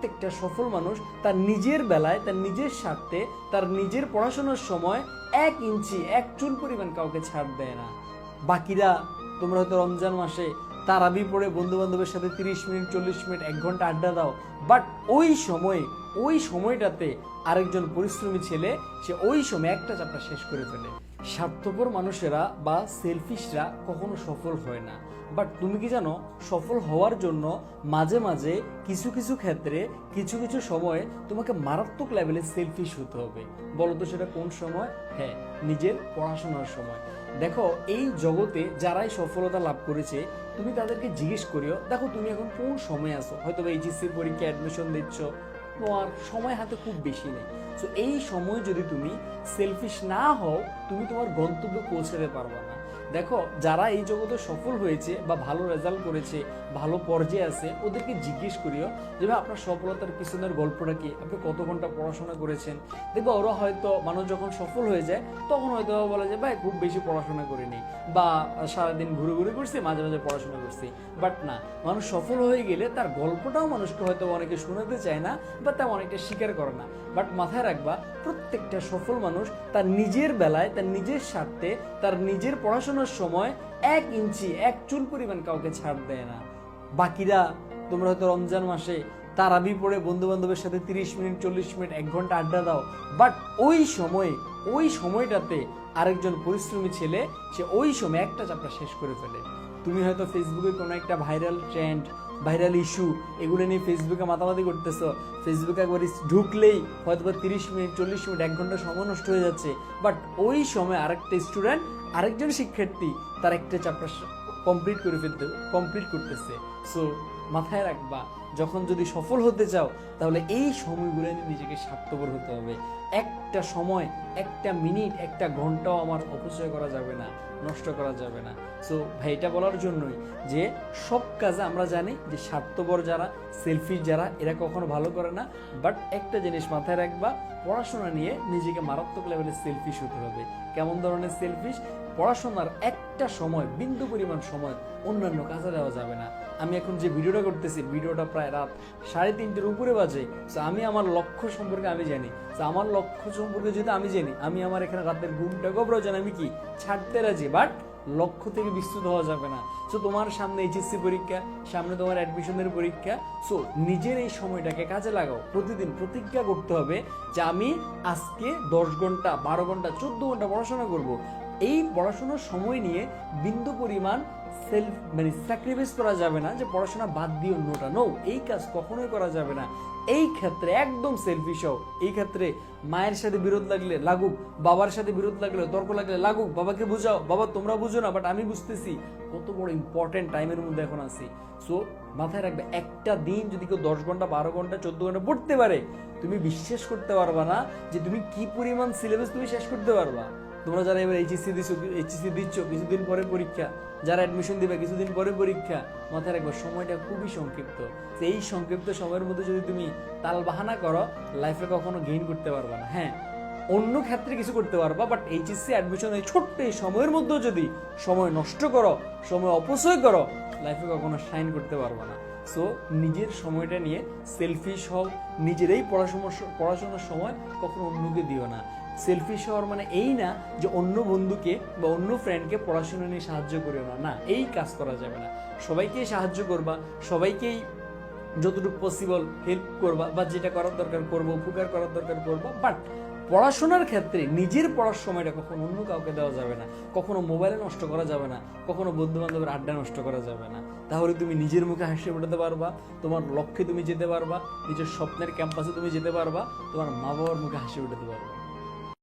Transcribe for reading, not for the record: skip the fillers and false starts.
প্রত্যেকটা সফল মানুষ তার নিজের বেলায়, তার নিজের স্বার্থে, তার নিজের পড়াশোনার সময় 1 ইঞ্চি 1 চুল পরিমাণ কাউকে ছাড় দেয় না। বাকিরা তোমরা হয়তো রমজান মাসে তারাবি পড়ে বন্ধু বান্ধবের সাথে 30 মিনিট 40 মিনিট 1 ঘন্টা আড্ডা দাও, বাট ওই সময়টাতে আরেকজন পরিশ্রমী ছেলে সে ওই সময় একটা চ্যাপ্টার শেষ করে ফেলে। স্বার্থপর মানুষেরা বা সেলফিশরা কখনো সফল হয় না। বাট তুমি কি জানো, সফল হওয়ার জন্য মাঝে মাঝে কিছু কিছু ক্ষেত্রে কিছু কিছু সময়ে তোমাকে মারাত্মক লেভেলে সেলফিশ হতে হবে। বলো তো সেটা কোন সময়? হ্যাঁ, নিজের পড়াশোনার সময়। দেখো, এই জগতে যারাই সফলতা লাভ করেছে তুমি তাদেরকে জিজ্ঞেস করিও, দেখো তুমি এখন কোন সময় আছো, হয়তো এইচএসসি পরীক্ষা অ্যাডমিশন দিচ্ছ, তোমার সময় হাতে খুব বেশি নেই। সো এই সময় যদি তুমি সেলফিশ না হও, তুমি তোমার গন্তব্যে পৌঁছাতে পারবে না। দেখো, যারা এই জগতে সফল হয়েছে বা ভালো রেজাল্ট করেছে, ভালো পর্যায়ে আছে, ওদেরকে জিজ্ঞেস করিও যে ভাই আপনার সফলতার পিছনের গল্পটা কি, আপনি কত ঘন্টা পড়াশোনা করেছেন। দেখবো ওরা হয়তো, মানুষ যখন সফল হয়ে যায় তখন হয়তো বলে যে ভাই খুব বেশি পড়াশোনা করিনি, বা সারাদিন ঘুরে ঘুরে করছি, মাঝে মাঝে পড়াশোনা করছি। বাট না, মানুষ সফল হয়ে গেলে তার গল্পটাও মানুষকে হয়তো অনেকে শোনাতে চায় না বা তেমন অনেকটা স্বীকার করে না। বাট মাথায় রাখবা, প্রত্যেকটা সফল মানুষ তার নিজের বেলায়, তার নিজের স্বার্থে, তার নিজের পড়াশোনার সময় 1 ইঞ্চি 1 চুল পরিমাণ কাউকে ছাড় দেয় না। বাকিরা তোমরা হয়তো রমজান মাসে তারাবি পড়ে বন্ধু বান্ধবের সাথে 30 মিনিট 40 মিনিট 1 ঘন্টা আড্ডা দাও, বাট ওই সময়টাতে আরেকজন পরিশ্রমী ছেলে সে ওই সময় একটা চ্যাপ্টার শেষ করে ফেলে। তুমি হয়তো ফেসবুকে কোনো একটা ভাইরাল ট্রেন্ড, ভাইরাল ইস্যু এগুলো নিয়ে ফেসবুকে মাতামাতি করতেছো, ফেসবুকে একবার ঢুকলেই হয়তো 30 মিনিট 40 মিনিট 1 ঘন্টা সময় নষ্ট হয়ে যাচ্ছে। বাট ওই সময় আরেকটা স্টুডেন্ট, আরেকজন শিক্ষার্থী তার একটা চ্যাপ্টার কমপ্লিট করতেছে। সো মাথায় রাখবা, যখন যদি সফল হতে চাও তাহলে এই সময়গুলো নিয়ে নিজেকে স্বার্থপর হতে হবে। একটা সময়, একটা মিনিট, একটা ঘন্টাও আমার অপচয় করা যাবে না, নষ্ট করা যাবে না। সো ভাই, এটা বলার জন্যই যে সব কাজে আমরা জানি যে স্বার্থপর যারা, সেলফিশ যারা, এরা কখনো ভালো করে না। বাট একটা জিনিস মাথায় রাখবা, পড়াশোনা নিয়ে নিজেকে মারাত্মক লেভেলে সেলফিশ হতে হবে। কেমন ধরনের সেলফিশ? পড়াশোনার একটা সময়, বিন্দু পরিমাণ সময় অন্যান্য কাজে দেওয়া যাবে না। আমি এখন যে ভিডিওটা করতেছি, ভিডিওটা প্রায় রাত 3:30-র উপরে বাজে। সো আমি আমার লক্ষ্য সম্পর্কে আমি জানি। সো আমার লক্ষ্য সম্পর্কে যদি আমি জানি, আমি আমার এখানে রাতের ঘুমটাকেও প্রয়োজন আমি কি ছাড়তে রাজি, বাট লক্ষ্য থেকে বিস্তুত হওয়া যাবে না। সো তোমার সামনে এইচএসসি পরীক্ষা, সামনে তোমার অ্যাডমিশনের পরীক্ষা। সো নিজের এই সময়টাকে কাজে লাগাও। প্রতিদিন প্রতিজ্ঞা করতে হবে যে আমি আজকে 10 ঘন্টা 12 ঘন্টা 14 ঘন্টা পড়াশোনা করব। এই পড়াশোনার সময় নিয়ে বিন্দু পরিমাণ স্যাক্রিফাইস করা যাবে না যে পড়াশোনা বাদ দিয়ে অন্যটা। নো, এই কাজ কখনোই করা যাবে না। এই ক্ষেত্রে একদম সেলফিশ হও। এই ক্ষেত্রে মায়ের সাথে বিরোধ লাগলে লাগুক, বাবার সাথে বিরোধ লাগলে, তর্ক লাগলে লাগুক, বাবাকে বুঝাও, বাবা তোমরা বুঝো না বাট আমি বুঝতেছি কত বড় ইম্পর্টেন্ট টাইমের মধ্যে এখন আছি। সো মাথায় রাখবে, একটা দিন যদি কেউ 10 ঘন্টা 12 ঘন্টা 14 ঘন্টা পড়তে পারে, তুমি বিশ্বাস করতে পারবা না যে তুমি কি পরিমাণ সিলেবাস তুমি শেষ করতে পারবা। তোমরা যারা এবার এইচএসসি দিচ্ছ, কিছুদিন পরে পরীক্ষা, যারা অ্যাডমিশন দিবে কিছুদিন পরে পরীক্ষা, মাথায় রাখবো সময়টা খুবই সংক্ষিপ্ত। এই সংক্ষিপ্ত সময়ের মধ্যে যদি তুমি তাল বাহানা করো, লাইফে কখনো গেইন করতে পারবা না। হ্যাঁ, অন্য ক্ষেত্রে কিছু করতে পারবা, বাট এইচএসসি অ্যাডমিশন এই ছোট্ট এই সময়ের মধ্যেও যদি সময় নষ্ট করো, সময় অপচয় করো, লাইফে কখনো শাইন করতে পারবা না। সো নিজের সময়টা নিয়ে সেলফিশ হও। নিজের এই পড়াশোনার সময় কখনো অন্যকে দিও না। সেলফিশ হওয়ার মানে এই না যে অন্য বন্ধুকে বা অন্য ফ্রেন্ডকে পড়াশোনা নিয়ে সাহায্য করিও না, না, এই কাজ করা যাবে না। সবাইকেই সাহায্য করবা, সবাইকেই যতটুকু পসিবল হেল্প করবা, বা যেটা করার দরকার করবো, উপকার করার দরকার করবা। বাট পড়াশোনার ক্ষেত্রে নিজের পড়ার সময়টা কখনো অন্য কাউকে দেওয়া যাবে না, কখনো মোবাইলে নষ্ট করা যাবে না, কখনো বন্ধু বান্ধবের আড্ডা নষ্ট করা যাবে না। তাহলে তুমি নিজের মুখে হাসি ফোটাতে পারবা, তোমার লক্ষ্যে তুমি যেতে পারবা, নিজের স্বপ্নের ক্যাম্পাসে তুমি যেতে পারবা, তোমার মা বাবার মুখে হাসি ফোটাতে পারবা।